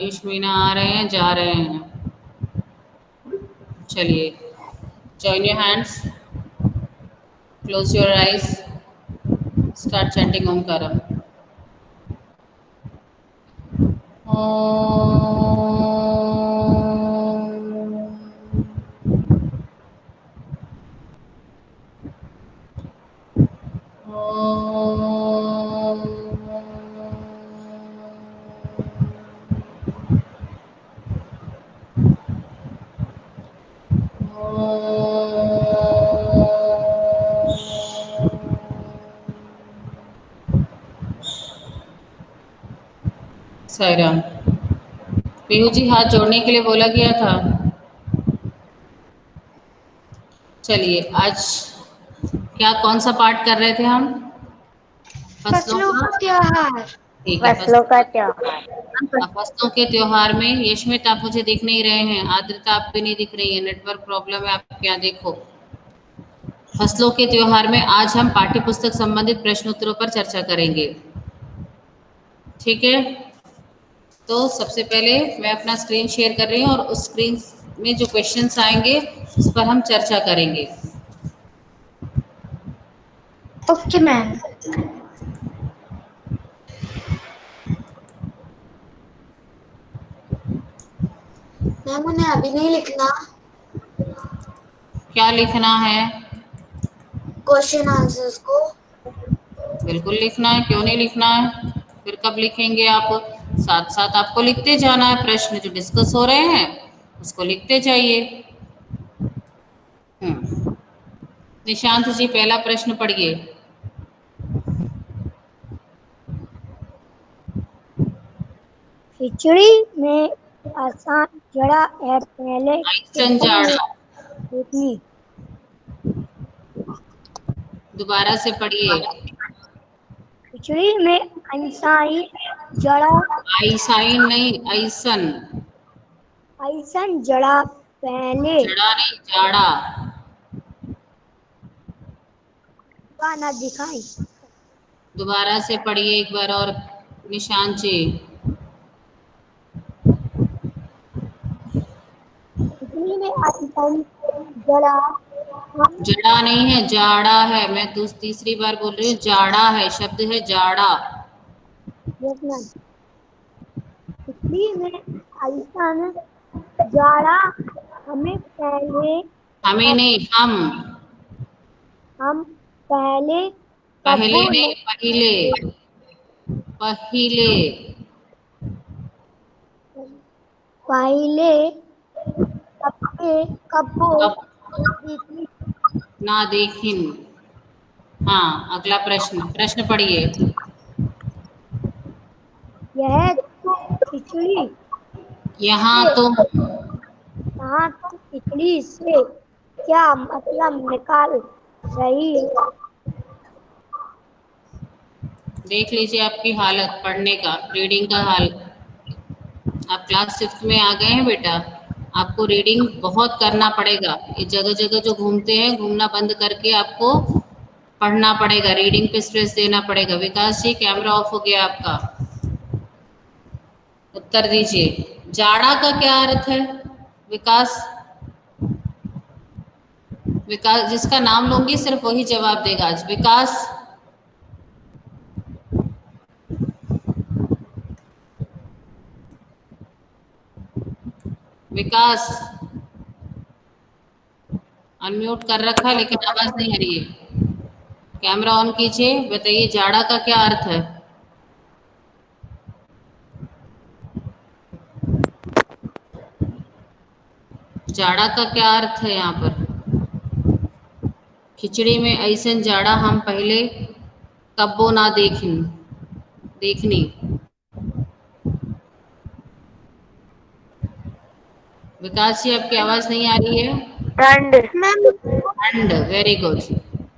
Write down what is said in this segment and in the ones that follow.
आयुष मीना आ रहे हैं, जा रहे हैं। चलिए, join your hands, close your eyes, start chanting Omkaram. Sai Ram. Pihu जी, हाथ जोड़ने के लिए बोला गया था। चलिए, आज क्या कौन सा पाठ कर रहे थे हम? फसलों का त्योहार। ठीक है, फसलों का त्योहार। फसलों के त्योहार में यशमित आप मुझे दिख नहीं रहे हैं, आद्रता आप भी नहीं दिख रही है, नेटवर्क प्रॉब्लम है आपके यहाँ। देखो, फसलों के त्योहार में आज हम पाठ्य पुस्तक संबंधित प्रश्नोत्तरों पर चर्चा करेंगे। ठीक है, तो सबसे पहले मैं अपना स्क्रीन शेयर कर रही हूँ और उस स्क्रीन में जो क्वेश्चंस आएंगे उस पर हम चर्चा करेंगे। Okay ma'am. मैम उन्हें अभी नहीं लिखना, क्या लिखना है? क्वेश्चन आंसर्स को। बिल्कुल लिखना है, क्यों नहीं लिखना है? फिर कब लिखेंगे आप? साथ साथ आपको लिखते जाना है, प्रश्न जो डिस्कस हो रहे हैं उसको लिखते जाइए। निशांत जी, पहला प्रश्न पढ़िए। खिचड़ी में आसान जड़ा है पहले आइसन जाड़ा। देखनी। दोबारा से पढ़िए। खिचड़ी में आसान जड़ा, आइसाइन नहीं, आइसन। आइसन जड़ा पहले जड़ा नहीं, जाड़ा। ना दिखाई। दोबारा से पढ़िए एक बार और, निशांत जी। खिचड़ी में आसान जड़ा हम जड़ा नहीं है, जाड़ा है। मैं तीसरी बार बोल रही हूँ, जाड़ा है, शब्द है जाड़ा। देखना। खिचड़ी में आसान जड़ा हमें पहले हमें कब नहीं, हम। हम पहले पहले कबो नहीं, पहले। पहले। पहले कब्बे कब्बो अब देखी। ना देखिन। हाँ, अगला प्रश्न पढ़िए। यह तो खिचड़ी यहाँ से, तो। यहाँ तो खिचड़ी से क्या मतलब निकाल रही है? देख लीजिए आपकी हालत पढ़ने का, रीडिंग का हाल। आप क्लास 6 में आ गए हैं बेटा। आपको रीडिंग बहुत करना पड़ेगा। ये जगह जगह जो घूमते हैं, घूमना बंद करके आपको पढ़ना पड़ेगा, रीडिंग पे स्ट्रेस देना पड़ेगा। विकास जी, कैमरा ऑफ हो गया आपका। उत्तर दीजिए, जाड़ा का क्या अर्थ है? विकास। विकास, जिसका नाम लूंगी सिर्फ वही जवाब देगा आज। विकास। विकास, अनम्यूट कर रखा है लेकिन आवाज नहीं आ रही है। कैमरा ऑन कीजिए, बताइए जाड़ा का क्या अर्थ है? जाड़ा का क्या अर्थ है यहाँ पर? खिचड़ी में ऐसन जाड़ा हम पहले कब्बो ना देखनी। विकास जी, आपकी आवाज नहीं आ रही है। ठंड। मैम ठंड, वेरी गुड।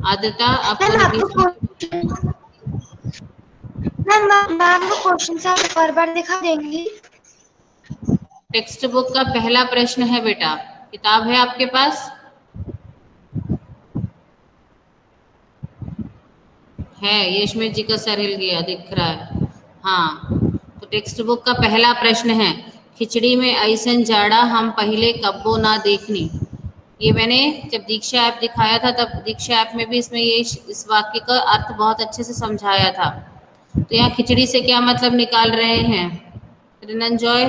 आदित्य, आपको मैम रिपीट। मैम को क्वेश्चन आप बार बार दिखा देंगी? टेक्स्ट बुक का पहला प्रश्न है बेटा। किताब है आपके पास? है, यशमित जी का सर हिल गया, दिख रहा है। हाँ, तो टेक्स्ट बुक का पहला प्रश्न है, खिचड़ी में ऐसन जाड़ा हम पहले कब्बो ना देखनी। ये मैंने जब दीक्षा ऐप दिखाया था तब दीक्षा ऐप में भी इसमें ये इस वाक्य का अर्थ बहुत अच्छे से समझाया था। तो यहाँ खिचड़ी से क्या मतलब निकाल रहे हैं रिनंजॉय?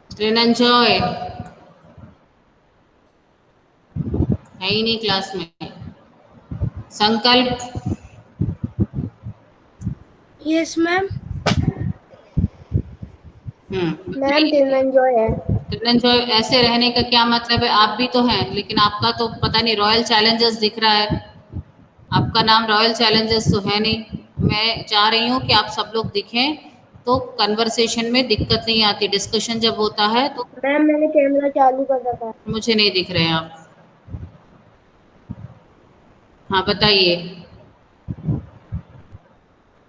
रिनंजॉय है ही नहीं क्लास में। संकल्प यस मैम। मैम धनंजय है। रिनंजॉय ऐसे रहने का क्या मतलब है? आप भी तो हैं, लेकिन आपका तो पता नहीं रॉयल चैलेंजर्स दिख रहा है। आपका नाम रॉयल चैलेंजर्स तो है नहीं। मैं चाह रही हूँ कि आप सब लोग दिखें तो कन्वर्सेशन में दिक्कत नहीं आती। डिस्कशन जब होता है तो मैम मैंने कैमरा चालू कर रखा है। मुझे नहीं दिख रहे हैं आप। हाँ बताइए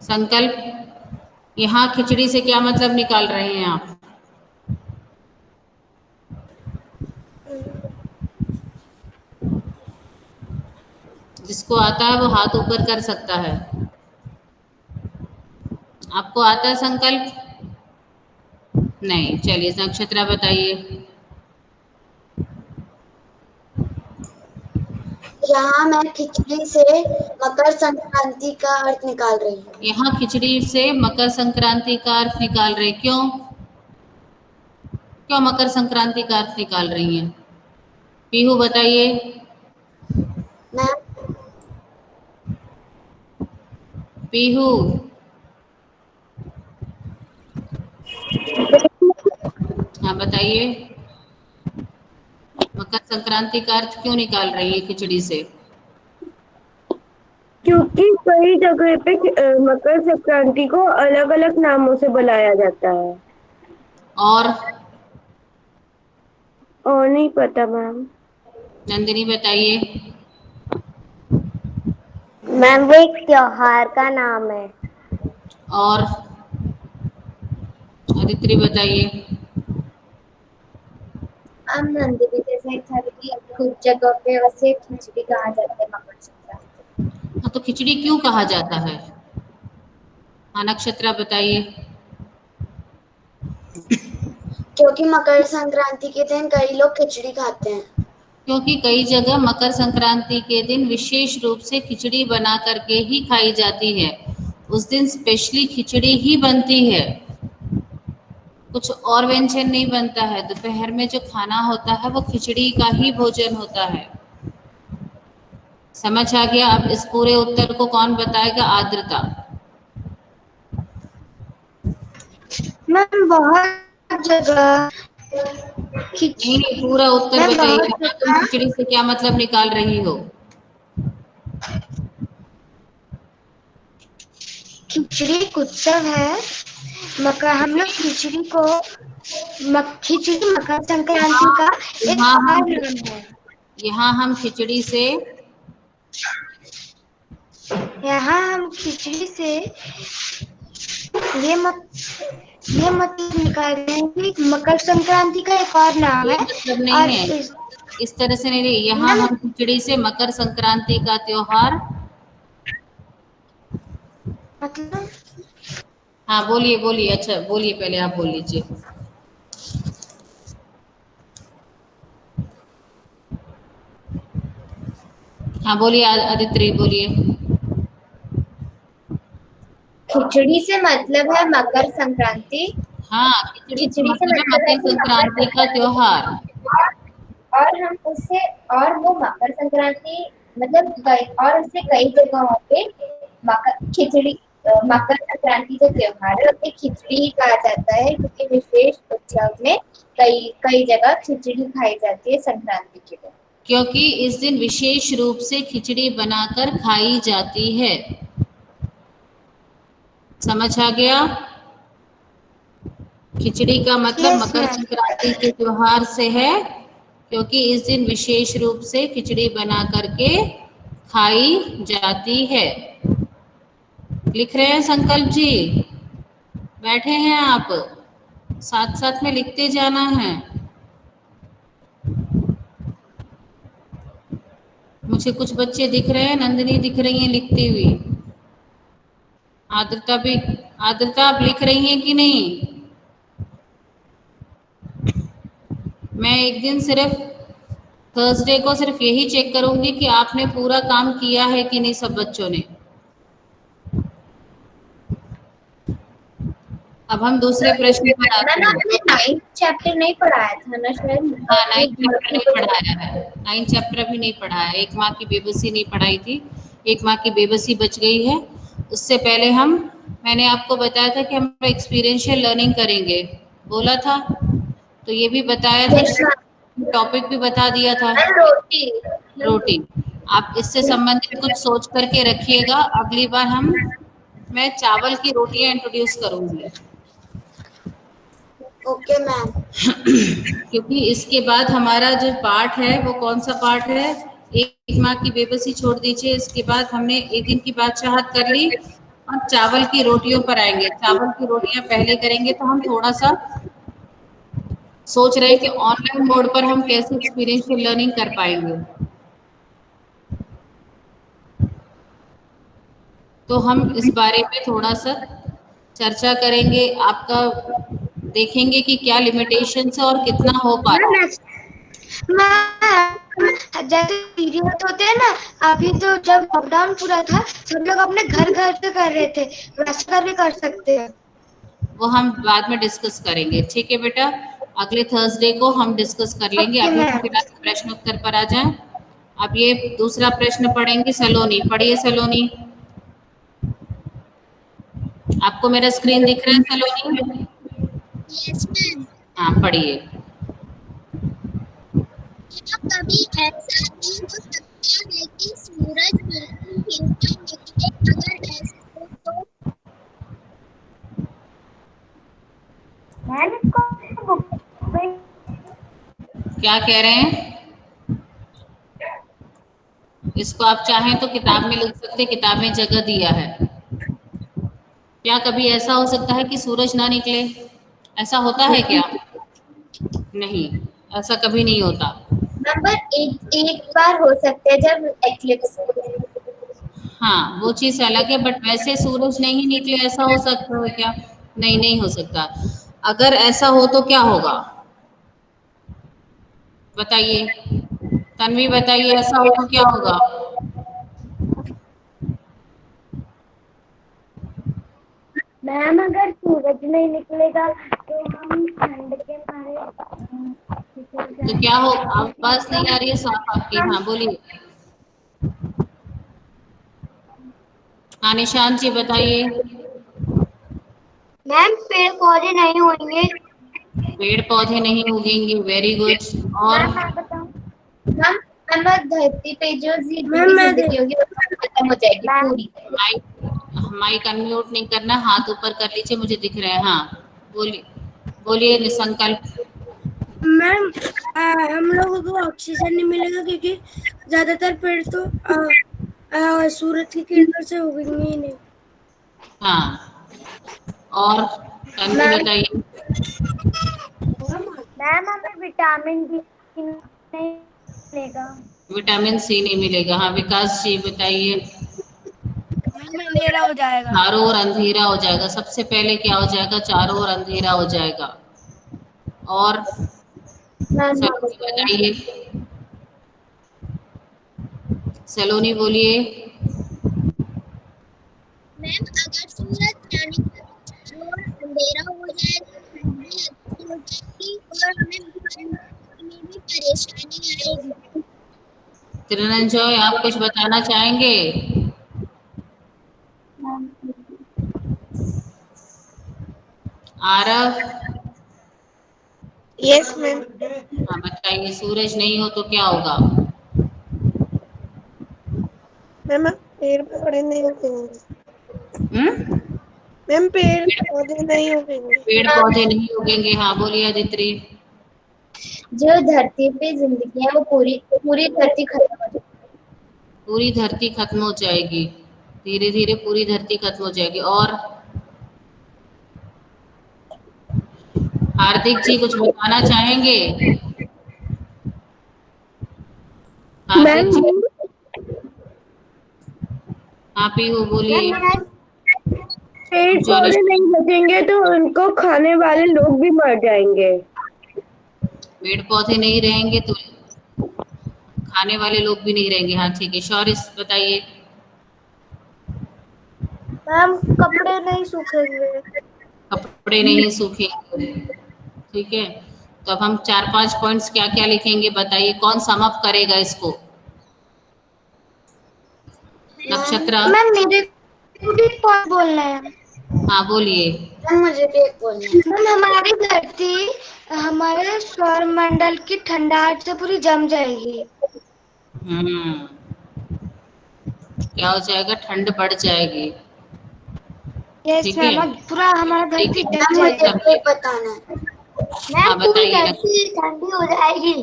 संकल्प, यहाँ खिचड़ी से क्या मतलब निकाल रहे हैं आप? जिसको आता है वो हाथ ऊपर कर सकता है। आपको आता है संकल्प? नहीं, चलिए नक्षत्रा बताइए। यहाँ मैं खिचड़ी से मकर संक्रांति का अर्थ निकाल रही हूँ। यहाँ खिचड़ी से मकर संक्रांति का अर्थ निकाल रहे क्यों? क्यों मकर संक्रांति का अर्थ निकाल रही हैं? पीहू बताइए। मैम पीहू हाँ बताइए, मकर संक्रांति का अर्थ क्यों निकाल रही है खिचड़ी से? क्योंकि कई जगह पे मकर संक्रांति को अलग अलग नामों से बुलाया जाता है। और और नहीं पता मैम। नंदिनी बताइए। मैम वो एक त्योहार का नाम है। और अदिति बताइए। हम नंदिनी जैसे था कि कुछ जगह पे वैसे खिचड़ी कहा जाता है मकर संक्रांति। हाँ तो खिचड़ी क्यों कहा जाता है? हाँ नक्षत्रा बताइए। क्योंकि मकर संक्रांति के दिन कई लोग खिचड़ी खाते हैं। क्योंकि कई जगह मकर संक्रांति के दिन विशेष रूप से खिचड़ी बना करके ही खाई जाती है। उस दिन स्पेशली खिचड़ी ही बनती है, कुछ और व्यंजन नहीं बनता है। दोपहर में जो खाना होता है वो खिचड़ी का ही भोजन होता है। समझ आ गया? अब इस पूरे उत्तर को कौन बताएगा? आद्रता। मैम बहुत जगह नहीं नहीं, पूरा उत्तर मैम बताइए। बहुत हाँ, तुम जगह खिचड़ी से क्या मतलब निकाल रही हो? खिचड़ी एक उत्सव है। मकर हम लोग खिचड़ी को खिचड़ी मकर संक्रांति का एक यहाँ और हम नाम है। यहाँ हम खिचड़ी से यहाँ हम खिचड़ी से ये मत ये मतलब निकाल रहे हैं कि मकर संक्रांति का एक और नाम ये है। मतलब और नहीं है, इस तरह से नहीं। यहाँ मैम हम खिचड़ी से मकर संक्रांति का त्योहार। मतलब हाँ बोलिए बोलिए, अच्छा बोलिए, पहले आप बोल लीजिए। हाँ बोलिए आदित्य बोलिए। खिचड़ी से मतलब है मकर संक्रांति। हाँ, खिचड़ी से खिचड़ी से मतलब है मतलब है मकर कि मकर संक्रांति का संक्रांति त्योहार। और हम उससे और वो मकर संक्रांति मतलब और उससे कई जगहों पे मकर खिचड़ी मकर संक्रांति जो त्योहार है उसे खिचड़ी ही कहा जाता है, क्योंकि विशेष उत्सव में कई कई जगह खिचड़ी खाई जाती है संक्रांति के दिन। क्योंकि इस दिन विशेष रूप से खिचड़ी बनाकर खाई जाती है। समझ आ गया? खिचड़ी का मतलब यस मकर मैम। संक्रांति के त्योहार से है, क्योंकि इस दिन विशेष रूप से खिचड़ी बना करके खाई जाती है। लिख रहे हैं संकल्प जी? बैठे हैं आप? साथ साथ में लिखते जाना है। मुझे कुछ बच्चे दिख रहे हैं, नंदिनी दिख रही हैं लिखती हुई। आद्रता आप लिख रही हैं कि नहीं? मैं एक दिन सिर्फ थर्सडे को सिर्फ यही चेक करूंगी कि आपने पूरा काम किया है कि नहीं सब बच्चों ने। अब हम दूसरे प्रश्न पर आते मैम हैं। आपने 9th चैप्टर नहीं पढ़ाया था ना शायद? हाँ, 9th चैप्टर नहीं पढ़ाया है, 9th चैप्टर अभी नहीं पढ़ाया है। एक माँ की बेबसी नहीं पढ़ाई थी, एक माँ की बेबसी बच गई है। उससे पहले मैंने आपको बताया था कि हम एक्सपीरियंशियल लर्निंग करेंगे, बोला था, तो ये भी बताया था, Yes, ma'am. टॉपिक भी बता दिया था, And roti. रोटी। आप इससे संबंधित कुछ सोच करके रखिएगा, अगली बार मैं चावल की रोटियां इंट्रोड्यूस करूंगी। Okay ma'am. क्योंकि इसके बाद हमारा जो पार्ट है वो कौन सा पार्ट है, एक माँ की बेबसी छोड़ दीजिए, इसके बाद हमने एक दिन की बादशाहत कर ली और चावल की रोटियों पर आएंगे। चावल की रोटियां पहले करेंगे, तो हम थोड़ा सा सोच रहे हैं कि ऑनलाइन मोड पर हम कैसे एक्सपीरियंशियल लर्निंग कर पाएंगे। तो हम इस बारे में थोड़ा सा चर्चा करेंगे, आपका देखेंगे कि क्या लिमिटेशंस है और कितना हो पा रहा है। मैम जैसे पीरियड होते हैं ना, अभी तो जब लॉकडाउन पूरा था सब लोग अपने घर घर से कर रहे थे, वैसा भी कर सकते हैं। वो हम बाद में डिस्कस करेंगे, ठीक है बेटा? अगले थर्सडे को हम डिस्कस कर लेंगे। ओके अभी हम मैम। फिलहाल प्रश्न उत्तर पर आ जाएं। अब ये दूसरा प्रश्न पढ़ेंगे, सलोनी पढ़िए। सलोनी, आपको मेरा स्क्रीन दिख रहा है सलोनी? Yes ma'am. हाँ, पढ़िए। क्या कभी ऐसा भी हो सकता है कि सूरज बिल्कुल खिलता निकले? अगर ऐसा हो तो मैम इसको क्या कह रहे हैं? इसको आप चाहें तो किताब में लिख सकते, किताब में जगह दिया है। क्या कभी ऐसा हो सकता है कि सूरज ना निकले? ऐसा होता है क्या? नहीं, ऐसा कभी नहीं होता। नंबर एक एक बार हो सकते हैं जब एक्लिप्स हो। हाँ, वो चीज अलग है, बट वैसे सूरज नहीं निकले ऐसा हो सकता है क्या? नहीं, नहीं हो सकता। अगर ऐसा हो तो क्या होगा, बताइए। तन्वी बताइए, ऐसा हो तो क्या होगा? मैम अगर सूरज नहीं निकलेगा तो हम ठंड के मारे तो क्या हो, आवाज नहीं आ रही है साफ आपकी। हाँ, बोलिए। हाँ, निशांत जी बताइए। मैम पेड़ पौधे नहीं होंगे। पेड़ पौधे नहीं उगेंगे, वेरी गुड। और मैम मैं बताऊं? मैम मैम धरती पे जो जिंदगी होगी वो खत्म हो जाएगी पूरी। माइक अनम्यूट नहीं करना, हाथ ऊपर कर लीजिए, मुझे दिख रहे हैं। हाँ, बोलिए, बोलिए निसंकल्प। मैम हम लोगों को ऑक्सीजन नहीं मिलेगा क्योंकि ज्यादातर पेड़ तो सूरज की किरणों से उगेंगे ही नहीं। हाँ, और तन्वी मैम बताइए। मैम हमें विटामिन डी नहीं मिलेगा। विटामिन सी नहीं मिलेगा। हाँ, विकास जी बताइए। मैम अंधेरा हो जाएगा। चारों ओर अंधेरा हो जाएगा, सबसे पहले क्या हो जाएगा, चारों ओर अंधेरा हो जाएगा। और मैम सलोनी बताइए। सलोनी बोलिए। मैम अगर सूरज जाने पर चारों ओर अंधेरा हो जाएगा, ठंड भी अच्छी हो जाएगी और हमें बीमारी में भी परेशानी आएगी। त्रिनंजय, आप कुछ बताना चाहेंगे? Aarav, yes ma'am. हाँ बताइए, सूरज नहीं हो तो क्या होगा? मैम पेड़ पौधे नहीं उगेंगे। हम्म? मैम पेड़ पौधे नहीं उगेंगे। पेड़ पौधे नहीं उगेंगे। हाँ, बोलिए अदिति। जो धरती पे जिंदगी है वो पूरी पूरी धरती खत्म हो जाएगी। पूरी धरती खत्म हो जाएगी, धीरे धीरे पूरी धरती खत्म हो जाएगी। और हार्दिक जी कुछ बताना चाहेंगे? हार्दिक मैम जी, हाँ पीहू बोलिए। मैम पेड़ पौधे नहीं बचेंगे तो उनको खाने वाले लोग भी मर जाएंगे। पेड़ पौधे नहीं रहेंगे तो खाने वाले लोग भी नहीं रहेंगे। हाँ ठीक है, शौर्य बताइए। मैम कपड़े नहीं सूखेंगे। कपड़े नहीं सूखेंगे, ठीक है। तो अब हम 4-5 पॉइंट्स क्या क्या लिखेंगे बताइए, कौन सम अप करेगा इसको? नक्षत्रा। मैम मेरे को भी एक पॉइंट बोलना है। हाँ बोलिए। मैम मुझे भी एक बोलना है। मैम हमारी धरती हमारे सौर मंडल की ठंडाहट से पूरी जम जाएगी। हम्म, क्या हो जाएगा? ठंड बढ़ जाएगी। यस ठीक है, मैम, पूरा हमारा धरती ठीक है, जम जाएगा। मुझे ये बताना है। मैम हाँ पूरी बताइए। धरती ठंडी हो जाएगी,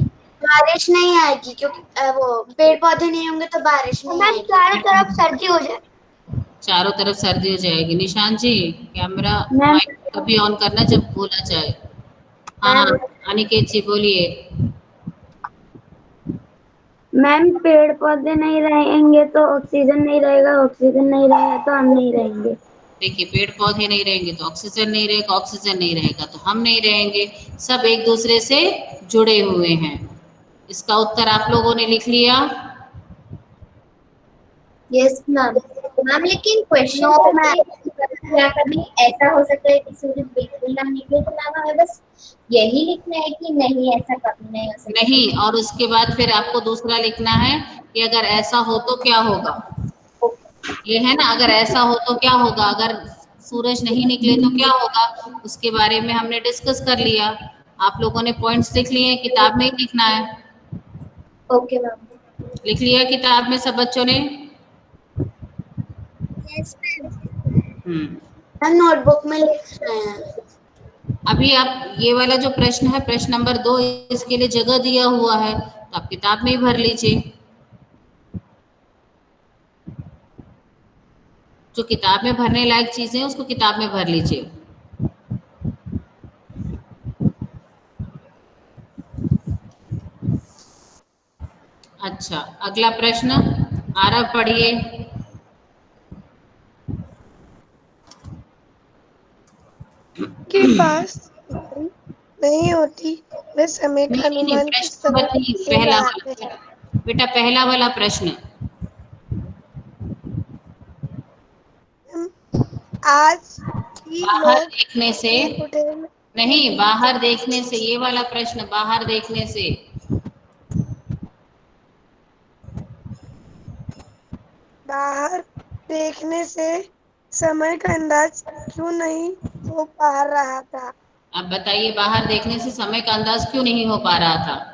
बारिश नहीं आएगी क्योंकि वो पेड़ पौधे नहीं होंगे तो बारिश नहीं आएगी। चारों तरफ सर्दी हो जाएगी। चारों तरफ सर्दी हो जाएगी। निशांत जी, कैमरा मैम माइक कभी ऑन करना जब बोला जाए। हाँ, अनिकेत जी बोलिए। मैम पेड़ पौधे नहीं रहेंगे तो ऑक्सीजन नहीं रहेगा, ऑक्सीजन नहीं रहेगा तो हम नहीं रहेंगे। देखिए, पेड़ पौधे नहीं रहेंगे तो ऑक्सीजन नहीं रहेगा, ऑक्सीजन नहीं रहेगा तो हम नहीं रहेंगे। सब एक दूसरे से जुड़े हुए हैं। इसका उत्तर आप लोगों ने लिख लिया। Yes ma'am. मैम लेकिन क्वेश्चन नो मैम। क्या कभी ऐसा हो सकता है कि सूरज बिल्कुल ना निकले, तो मैम हमें बस यही लिखना है कि नहीं ऐसा कभी नहीं हो सकता? नहीं, और उसके बाद फिर आपको दूसरा लिखना है कि अगर ऐसा हो तो क्या होगा। ये है ना, अगर ऐसा हो तो क्या होगा, अगर सूरज नहीं निकले तो क्या होगा, उसके बारे में हमने डिस्कस कर लिया। आप लोगों ने पॉइंट्स लिख लिए, किताब में ही लिखना है। Okay ma'am. लिख लिया किताब में सब बच्चों ने? Yes ma'am. Hmm. Ma'am notebook में लिख रहे हैं। अभी आप ये वाला जो प्रश्न है, प्रश्न नंबर 2, इसके लिए जगह दिया हुआ है तो आप किताब में ही भर लीजिए। जो किताब में भरने लायक चीजें हैं उसको किताब में भर लीजिए। अच्छा, अगला प्रश्न आरव पढ़िए। के पास नहीं होती वे समय का नहीं नहीं, अनुमान किस प्रश्न तरह नंबर 3, से पहला लगाते हैं? वाला बेटा, पहला वाला प्रश्न। आज भी बाहर लोग देखने से, उठे नहीं, बाहर देखने से, ये वाला प्रश्न, बाहर देखने से। बाहर देखने से समय का अंदाज क्यों नहीं हो पा रहा था? अब बताइए, बाहर देखने से समय का अंदाज क्यों नहीं हो पा रहा था?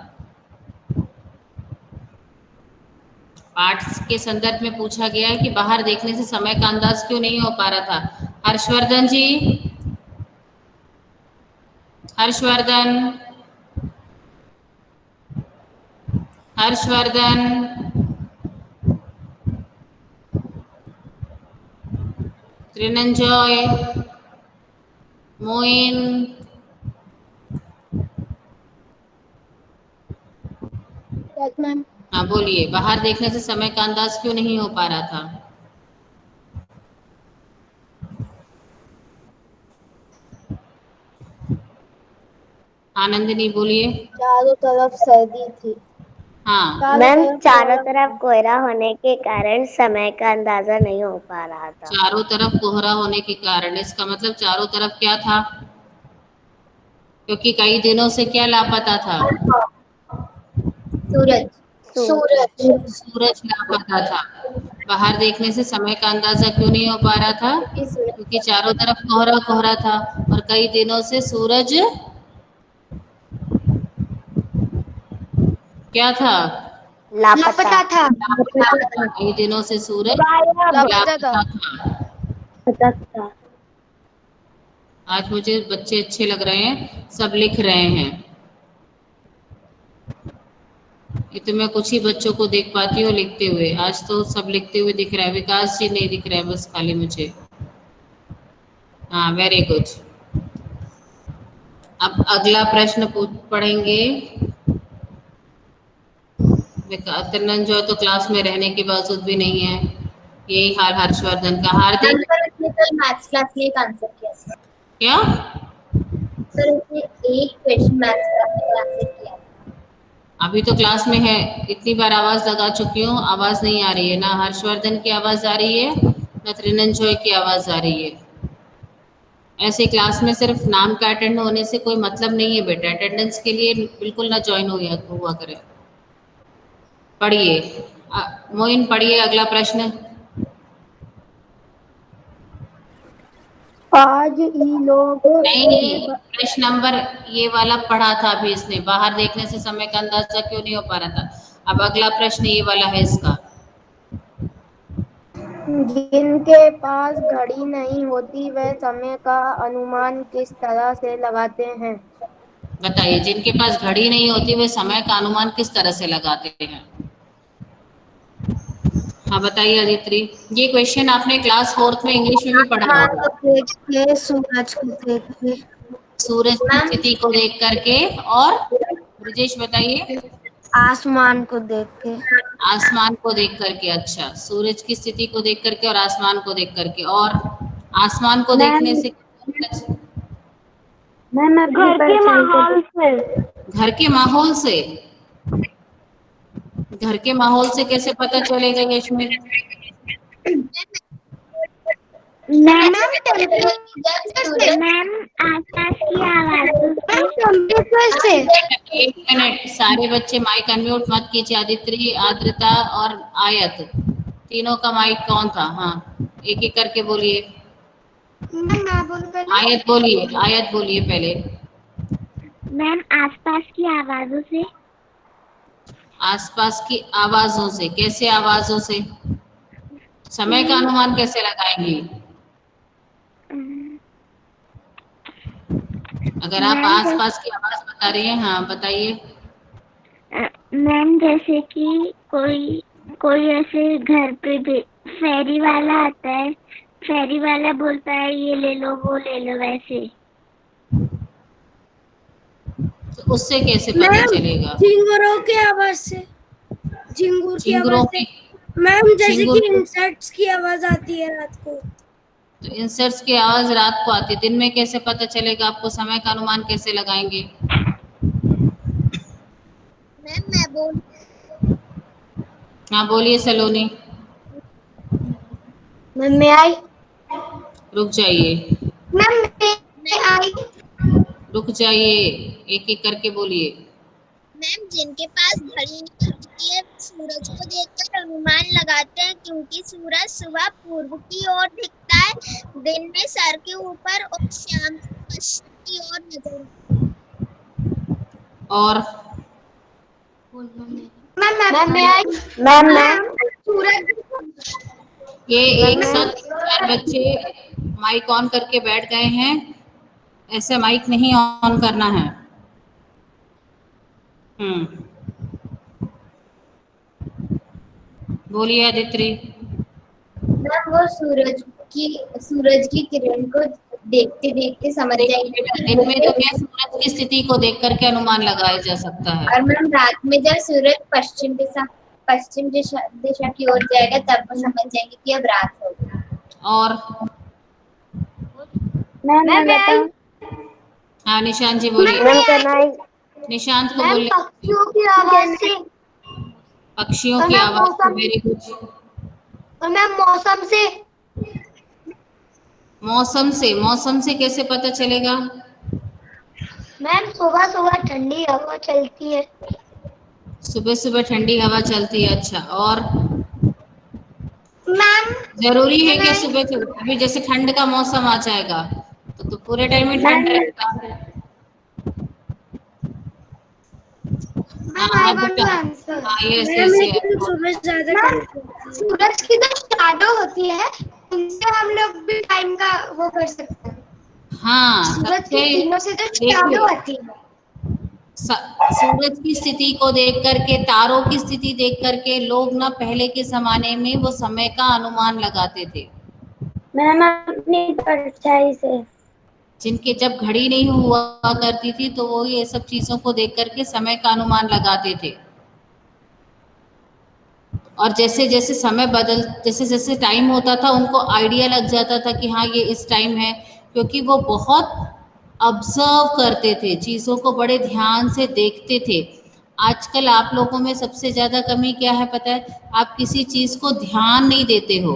पाठ के संदर्भ में पूछा गया है कि बाहर देखने से समय का अंदाज क्यों नहीं हो पा रहा था। हर्षवर्धन जी, हर्षवर्धन, हर्षवर्धन, त्रिनंजय, मोइन, यस मैम। हाँ बोलिए, बाहर देखने से समय का अंदाज क्यों नहीं हो पा रहा था? आनंदिनी बोलिए। चारों तरफ सर्दी थी। हाँ, मैम चारों तरफ कोहरा होने के कारण समय का अंदाजा नहीं हो पा रहा था। चारों तरफ कोहरा होने के कारण, इसका मतलब चारों तरफ क्या था? क्योंकि कई दिनों से क्या लापता था? सूरज। सूरज। सूरज लापता था। बाहर देखने से समय का अंदाजा क्यों नहीं हो पा रहा था? क्योंकि चारों तरफ कोहरा कोहरा था और कई दिनों से सूरज क्या था? लापता था। लापता था। कई दिनों से सूरज लापता था। आज मुझे बच्चे अच्छे लग रहे हैं, सब लिख रहे हैं। ये तो मैं कुछ ही बच्चों को देख पाती हूँ लिखते हुए, आज तो सब लिखते हुए दिख रहा है। विकास जी नहीं दिख रहे हैं बस खाली मुझे। हाँ, वेरी गुड। अब अगला प्रश्न पढ़ेंगे। जो तो क्लास में रहने के बावजूद भी नहीं है, यही हाल हर्षवर्धन का। हार्दिक, कल मैथ्स क्लास में एक आंसर किया था क्या? सर, उसने एक क्वेश्चन मैथ्स क्लास में आंसर किया था। अभी तो क्लास में है, इतनी बार आवाज लगा चुकी हूँ, आवाज नहीं आ रही है। ना हर्षवर्धन की आवाज आ रही है, ना त्रिनंजॉय की आवाज आ रही है। ऐसे क्लास में सिर्फ नाम का अटेंड होने से कोई मतलब नहीं है बेटा। अटेंडेंस के लिए बिल्कुल ना ज्वाइन हुआ करे। पढ़िए मोइन, पढ़िए अगला प्रश्न। आज ही लोग नहीं, प्रश्न नंबर ये वाला पढ़ा था अभी इसने। बाहर देखने से समय का अंदाजा क्यों नहीं हो पा रहा था? अब अगला प्रश्न ये वाला है इसका। जिनके पास घड़ी नहीं होती वह समय का अनुमान किस तरह से लगाते हैं? बताइए, जिनके पास घड़ी नहीं होती वे समय का अनुमान किस तरह से लगाते हैं? हाँ बताइए अदिति। ये क्वेश्चन आपने क्लास 4th में इंग्लिश में भी पढ़ा होगा। देख के, सूरज को देख के। सूरज की स्थिति को देख करके, और ब्रिजेश बताइए। आसमान को देख के। आसमान को देख करके। अच्छा, सूरज की स्थिति को देख करके और आसमान को देख करके। और आसमान को देखने से मैम घर के माहौल से। घर के माहौल से। घर के माहौल से कैसे पता चलेगा यशमीत? मैम मैम आसपास की आवाजों से। कंप्यूटर से। एक मिनट, सारे बच्चे माइक अनम्यूट मत कीजिए। आदित्रि, आद्रता और आयत, तीनों का माइक कौन था? हाँ, एक एक करके बोलिए। आयत बोलिए, आयत बोलिए पहले। मैम आसपास की आवाजों से। आसपास की आवाजों से। कैसे आवाजों से? समय का अनुमान कैसे लगाएंगी? अगर आप आसपास की आवाज बता रही हैं, हाँ बताइए। मैम जैसे कि कोई ऐसे घर पे फेरी वाला आता है, फेरी वाला बोलता है ये ले लो वो ले लो, वैसे। तो उससे कैसे पता चलेगा? झिंगुरों की आवाज से। झिंगुर की झिंगुरों आवाज से। की? मैम जैसे झिंगुर कि इंसेक्ट्स की आवाज आती है रात को। तो इंसेक्ट्स की आवाज रात को आती है, दिन में कैसे पता चलेगा आपको? समय का अनुमान कैसे लगाएंगे? मैम मैं बोल। हाँ बोलिए सलोनी। मैं आई। रुक जाइए, मैम मैं आई। रुक जाइए, एक एक करके बोलिए। मैम जिनके पास घड़ी नहीं होती है सूरज को देखकर अनुमान लगाते हैं, क्योंकि सूरज सुबह पूर्व की ओर दिखता है, दिन में सर के ऊपर और शाम को पश्चिम की ओर नजर। और मैम सूरज। ये एक साथ 4 बच्चे माइक ऑन करके बैठ गए हैं। ऐसे माइक नहीं ऑन करना है। बोलिए आदित्रि। मैम वो सूरज की किरण को देखते देखते समझ जाएंगे कि दिन में तो क्या सूरज की स्थिति को देख करके अनुमान लगाया जा सकता है। और मैम रात में जब सूरज पश्चिम दिशा की ओर जाएगा तब वो समझ जाएंगे कि अब रात हो गई। और मैम हाँ निशांत जी बोलिए। निशांत को बोलिए। पक्षियों की आवाज से। पक्षियों की आवाज से। Very good. और मैम मौसम से। मौसम से कैसे पता चलेगा? मैम सुबह सुबह ठंडी हवा चलती है। सुबह सुबह ठंडी हवा चलती है। अच्छा, और मैम जरूरी है कि सुबह अभी जैसे ठंड का मौसम आ जाएगा तो पूरे टाइम में ठंड रहेगा। हाँ यस यस। सुबह ज्यादा सूरज की जो शैडो होती है उनसे हम लोग भी टाइम का वो कर सकते हैं। हाँ, सूरज की किरणों से जो शैडो आती है। सूरज की स्थिति को देख करके, तारों की स्थिति देख करके लोग ना पहले के जमाने में वो समय का अनुमान लगाते थे। मैम अपनी परछाई से। जिनके जब घड़ी नहीं हुआ करती थी तो वो ये सब चीजों को देख करके समय का अनुमान लगाते थे। और जैसे जैसे समय जैसे जैसे टाइम होता था उनको आइडिया लग जाता था कि हाँ ये इस टाइम है, क्योंकि वो बहुत ऑब्जर्व करते थे, चीज़ों को बड़े ध्यान से देखते थे। आजकल आप लोगों में सबसे ज़्यादा कमी क्या है पता है? आप किसी चीज़ को ध्यान नहीं देते हो।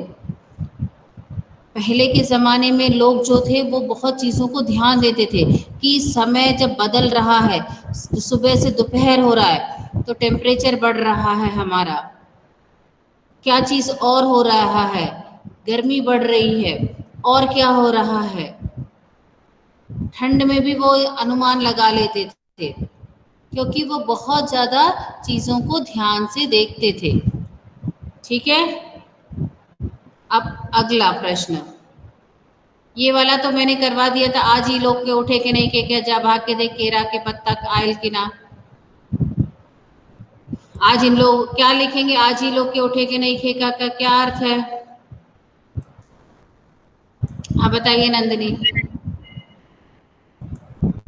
पहले के ज़माने में लोग जो थे वो बहुत चीज़ों को ध्यान देते थे कि समय जब बदल रहा है, सुबह से दोपहर हो रहा है तो टेम्परेचर बढ़ रहा है हमारा, क्या चीज़ और हो रहा है, गर्मी बढ़ रही है, और क्या हो रहा है, ठंड में भी वो अनुमान लगा लेते थे, क्योंकि वो बहुत ज़्यादा चीज़ों को ध्यान से देखते थे। ठीक है, अब अगला प्रश्न, ये वाला तो मैंने करवा दिया था, आज ही लोग के उठे के नहीं के क्या, जा भाग के देख केरा के पत्ता आयल की ना। आज इन लोग क्या लिखेंगे, आज ही लोग के उठे के नहीं खे का क्या अर्थ है? आप बताइए नंदिनी।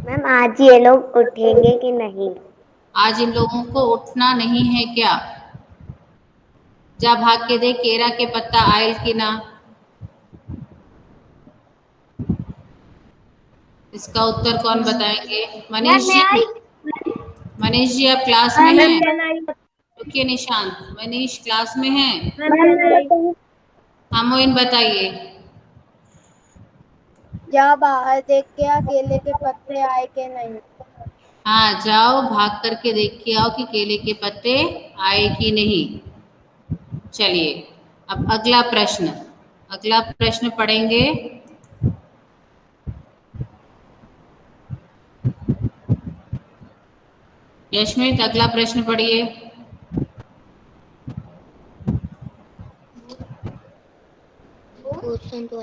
मैम आज ये लोग उठेंगे कि नहीं? आज इन लोगों को उठना नहीं है क्या? जा भाग के देख केरा के पत्ता आयल की ना। इसका उत्तर कौन बताएंगे? मनीष जी, मनीष जी आप क्लास में हैं? रुकिए निशांत, मनीष क्लास में हैं? हाँ मोइन बताइए। जा बाहर देख के आ केले के पत्ते आए के नहीं। हाँ, जाओ भाग करके देख के आओ कि केले के पत्ते आए कि नहीं। चलिए अब अगला प्रश्न, अगला प्रश्न पढ़ेंगे। यशमित अगला प्रश्न पढ़िए। क्वेश्चन तो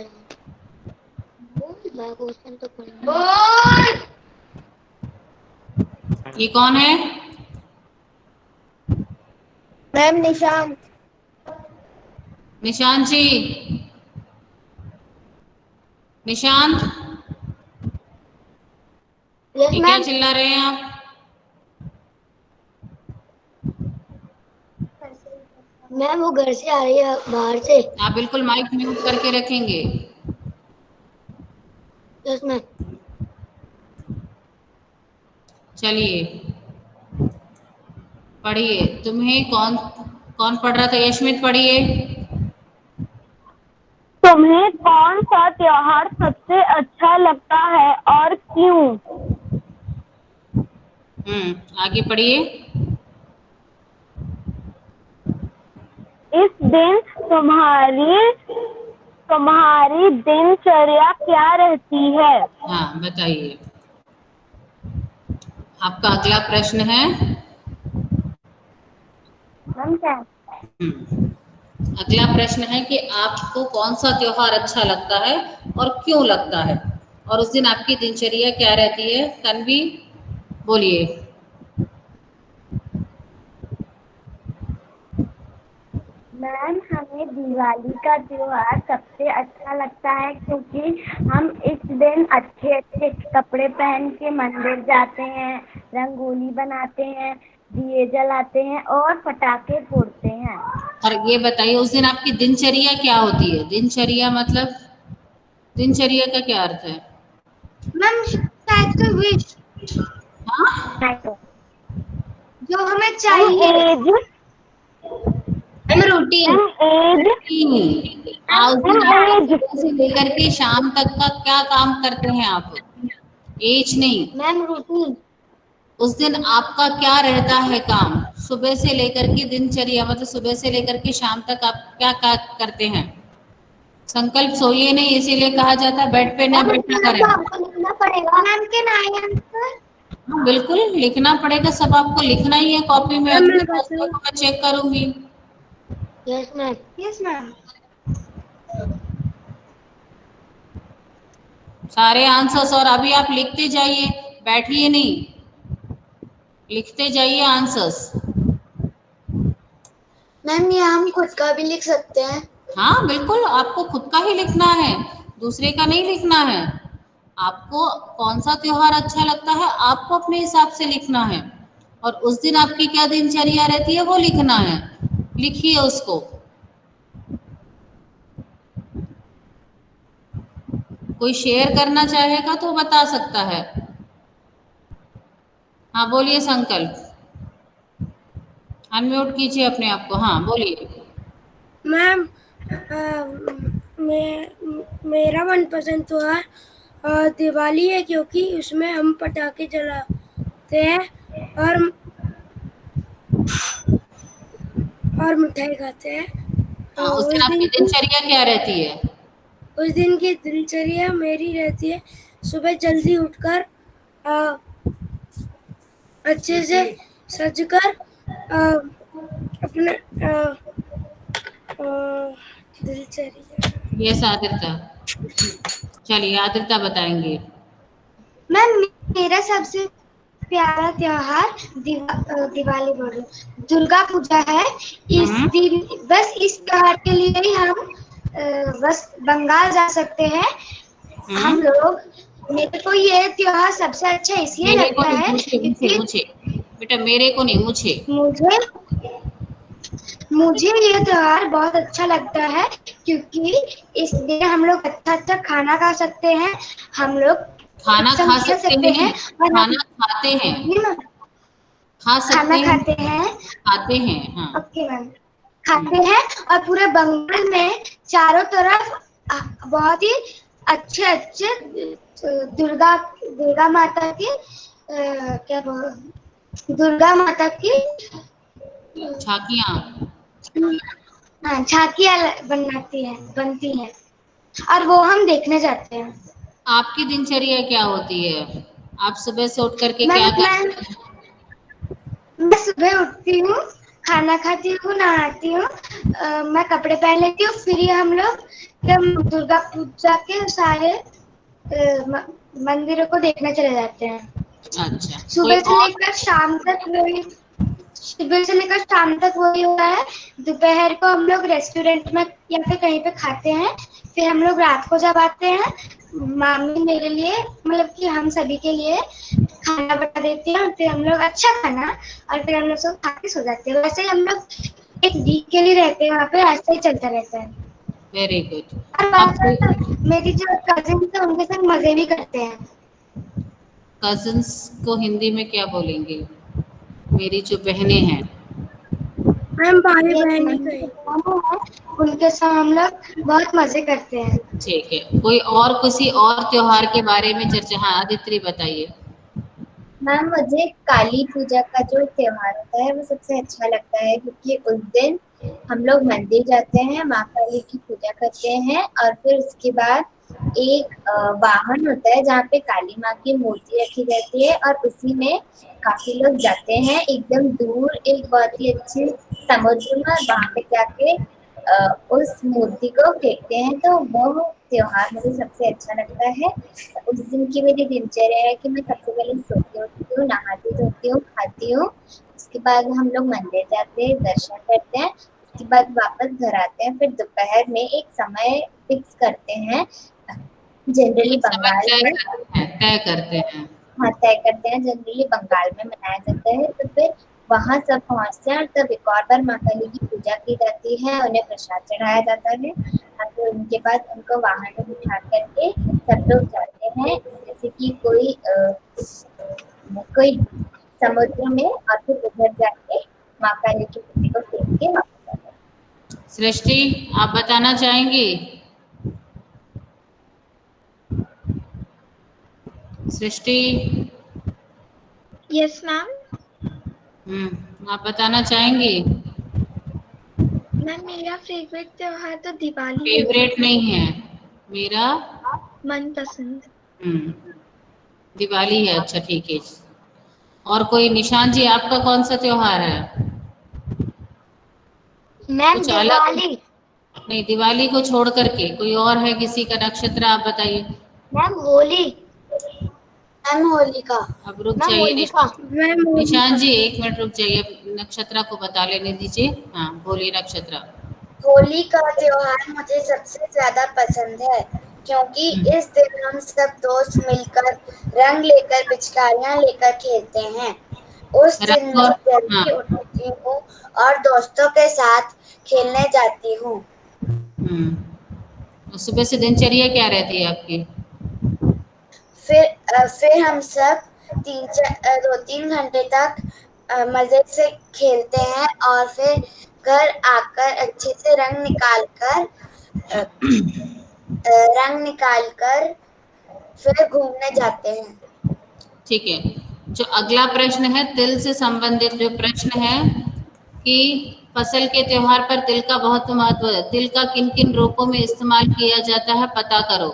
ये कौन है? मैम निशांत। निशांत जी, निशांत ये क्या चिल्ला रहे हैं आप? मैम वो घर से आ रही है, बाहर से। आप बिल्कुल माइक म्यूट करके रखेंगे। Yes ma'am. चलिए पढ़िए, तुम्हें कौन कौन पढ़ रहा था? यशमित पढ़िए। तुम्हें कौन सा त्योहार सबसे अच्छा लगता है और क्यों? आगे पढ़िए। इस दिन तुम्हारी दिनचर्या क्या रहती है? हाँ बताइए। आपका अगला प्रश्न है। अगला प्रश्न है कि आपको कौन सा त्योहार अच्छा लगता है और क्यों लगता है, और उस दिन आपकी दिनचर्या क्या रहती है? तन्वी बोलिए। मैम हमें दिवाली का त्योहार सबसे अच्छा लगता है क्योंकि हम इस दिन अच्छे अच्छे कपड़े पहन के मंदिर जाते हैं, रंगोली बनाते हैं, दिए जलाते हैं और पटाखे फोड़ते हैं। और ये बताइए उस दिन आपकी दिनचर्या क्या होती है? दिनचर्या मतलब दिनचर्या का क्या अर्थ है? मैम शायद का विश हाँ जो हमें चाहिए। Ma'am routine. उस दिन आप सुबह से लेकर के शाम तक का क्या काम करते हैं आप? एज नहीं मैम रूटीन। उस दिन आपका क्या रहता है काम? सुबह से लेकर के दिनचर्या मतलब सुबह से लेकर के शाम तक आप क्या करते हैं? संकल्प सोइए नहीं, इसीलिए कहा जाता है बेड पे ना बैठना करें। लिखना पड़ेगा मैम के नाम पर। हाँ, बिल्कुल लिखना पड़ेगा, सब आपको लिखना ही है कॉपी में। अगले फैसले को मैं चेक करूंगी। Yes ma'am. Yes ma'am. सारे आंसर्स, और अभी आप लिखते जाइए, बैठिए नहीं, लिखते जाइए आंसर्स। मैम ये हम खुद का भी लिख सकते हैं? हाँ बिल्कुल, आपको खुद का ही लिखना है, दूसरे का नहीं लिखना है। आपको कौन सा त्योहार अच्छा लगता है आपको अपने हिसाब से लिखना है, और उस दिन आपकी क्या दिनचर्या रहती है वो लिखना है। लिखिए उसको। कोई शेयर करना चाहेगा तो बता सकता है। हाँ बोलिए संकल्प, अनम्यूट कीजिए अपने आप को। हाँ बोलिए। मैम मेरा मनपसंद त्योहार दिवाली है, क्योंकि उसमें हम पटाखे जलाते हैं और मिठाई खाते हैं। हाँ, उस दिन उस आपकी दिन दिनचर्या क्या रहती है? उस दिन की दिनचर्या मेरी रहती है सुबह जल्दी उठकर अच्छे से सजकर अपने दिनचर्या। यस आदित्य, चलिए आदित्य बताएंगे। मैम मेरा सबसे प्यारा त्योहार दिवाली बोल रही हूँ, दुर्गा पूजा है। इस दिन बस इस त्योहार के लिए ही हम बस बंगाल जा सकते हैं हम लोग। मेरे को ये त्योहार सबसे अच्छा इसलिए मेरे को लगता नहीं, है मुझे मुझे क्योंकि मुझे बेटा, मेरे को नहीं, मुझे मुझे ये त्योहार बहुत अच्छा लगता है क्योंकि इस दिन हम लोग अच्छा अच्छा खाना खा सकते हैं, हम लोग खाना खा खेल सकते सकते हैं, हैं और खाना खाते हैं, खा सकते खाना हैं, खाते हैं। खाते हैं। हाँ ओके मैम, खाते हैं और पूरे बंगाल में चारों तरफ बहुत ही अच्छे अच्छे दुर्गा दुर्गा माता की क्या बोल दुर्गा माता की झांकियाँ। हाँ झांकियाँ बनती हैं और वो हम देखने जाते हैं। आपकी दिनचर्या क्या होती है? आप सुबह से उठ करके मैं क्या मैं करते हैं? मैं सुबह उठती हूँ, खाना खाती हूँ, नहाती हूँ, मैं कपड़े पहन लेती हूँ, फिर ये हम लोग दुर्गा पूजा के सारे मंदिरों को देखने चले जाते हैं। अच्छा, कोई सुबह से और? लेकर शाम तक वही सुबह से लेकर शाम तक वही होता है। दोपहर को हम लोग रेस्टोरेंट में या फिर कहीं पे खाते हैं, फिर हम लोग रात को जब आते हैं मामी मेरे लिए मतलब कि हम सभी के लिए खाना बना देती हैं, फिर हम लोग अच्छा खाना और फिर हम लोग सब खा के सो जाते हैं। वैसे ही हम लोग एक वीक के लिए रहते हैं वहाँ पे, ऐसा ही चलता रहता है। Very good. और आप कोई मेरी जो कजिन है उनके साथ मजे भी करते हैं। कजिन्स को हिंदी में क्या बोलेंगे? मेरी जो बहनें हैं। मैम भाई ये बहन ही मम्मी के कहें। बहनें हैं, उनके साथ हम लोग बहुत मजे करते हैं। ठीक है, कोई और किसी और त्योहार के बारे में चर्चा? हाँ आदित्य बताइए। मैम मुझे काली पूजा का जो त्योहार होता है वो सबसे अच्छा लगता है, क्योंकि उस दिन हम लोग मंदिर जाते हैं, माँ काली की पूजा करते हैं और फिर उसके बाद एक वाहन होता है जहाँ पे काली माँ की मूर्ति रखी रहती है और उसी में काफी लोग जाते हैं एकदम दूर एक बहुत ही अच्छे समुद्र में, वहाँ पे जाके उस मूर्ति को फेंकते हैं। तो वो त्योहार मुझे सबसे अच्छा लगता है। उस दिन की मेरी दिनचर्या है कि मैं सबसे पहले सोती उठती हूँ, नहाती धोती हूँ, खाती हूँ, उसके बाद हम लोग मंदिर जाते हैं, दर्शन करते हैं, उसके बाद वापस घर आते हैं। फिर दोपहर में एक समय फिक्स करते हैं, जनरली एक समय बंगाल में तय करते हैं। हाँ तय करते हैं, जनरली बंगाल में मनाया जाता है। तो फिर वहाँ सब पहुँचते हैं और तब एक और बार माँ काली की पूजा की जाती है, उन्हें प्रसाद चढ़ाया जाता है और फिर उनके बाद उनको वाहन में बिठा करके सब लोग जाते हैं, जैसे कि कोई समुद्र में और फिर उधर जाके माँ काली की मूर्ति को फेंक के वापस आते हैं। सृष्टि आप बताना चाहेंगी? सृष्टि। Yes ma'am. आप बताना चाहेंगी? मैम मेरा फेवरेट त्योहार तो दिवाली है, फेवरेट नहीं है मेरा, मनपसंद। दिवाली है। अच्छा ठीक है। और कोई? निशान जी आपका कौन सा त्योहार है? मैम कुछ अलग? दिवाली। नहीं, दिवाली को छोड़ करके कोई और है? किसी का नक्षत्र आप बताइए। मैम होली। मैम होली का। अब रुक मैम जाइए होली का। मैम निशान जी, एक मिनट रुक जाइए, नक्षत्र को बता लेने दीजिए। हाँ बोलिए नक्षत्र। होली का त्योहार मुझे सबसे ज्यादा पसंद है क्योंकि इस दिन हम सब दोस्त मिलकर रंग लेकर पिचकारियां लेकर खेलते हैं। उस दिन रात मैं और जल्दी उठती हूँ और दोस्तों के साथ खेलने जाती हूँ। और सुबह से दिनचर्या क्या रहती है आपकी? फिर हम सब 2-3 घंटे तक मजे से खेलते हैं और फिर घर आकर अच्छे से रंग निकाल कर फिर घूमने जाते हैं। ठीक है, जो अगला प्रश्न है तिल से संबंधित जो प्रश्न है कि फसल के त्योहार पर तिल का बहुत महत्व है, तिल का किन किन रूपों में इस्तेमाल किया जाता है पता करो।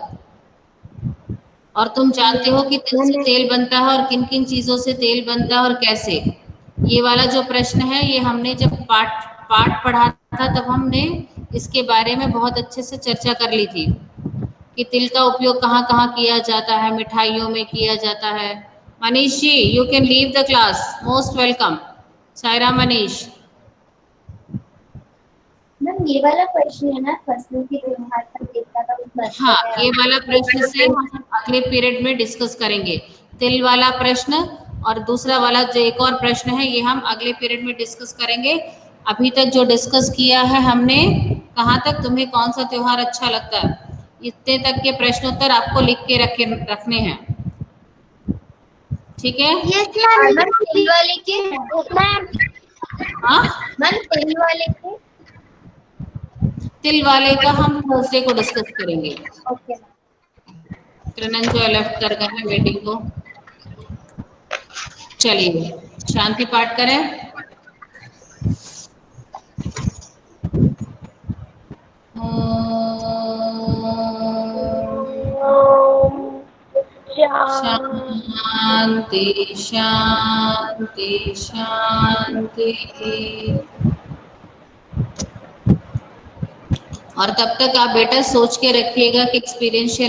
और तुम जानते हो कि तिल से तेल बनता है और किन किन चीजों से तेल बनता है और कैसे। ये वाला जो प्रश्न है ये हमने जब पाठ पढ़ा था तब हमने इसके बारे में बहुत अच्छे से चर्चा कर ली थी कि तिल का उपयोग कहाँ कहाँ किया जाता है, मिठाइयों में किया जाता है। Manish ji, you can leave the class, most welcome. Saira Manish. Ma'am ये वाला प्रश्न है ना, फसलों के त्योहार पर तिल का बहुत महत्व हाँ, है। ये वाला प्रश्न से हम अगले पीरियड में डिस्कस करेंगे। तिल वाला प्रश्न और दूसरा वाला जो एक और प्रश्न है ये हम अगले पीरियड में डिस्कस करेंगे। अभी तक जो डिस्कस किया है हमने, कहाँ तक तुम्हें कौन सा त्योहार अच्छा लगता है, इतने तक के प्रश्नोत्तर आपको लिख के रखने हैं। ठीक है? और मैम तिल वाले के हाँ, मैम तिल वाले के तिल वाले का हम थर्सडे को डिस्कस करेंगे। Okay ma'am. त्रनंजय लेफ्ट कर गए हैं मीटिंग को। चलिए शांति पाठ करें। शांति शांति शांति। और तब तक आप बेटा सोच के रखिएगा कि एक्सपीरियंशियल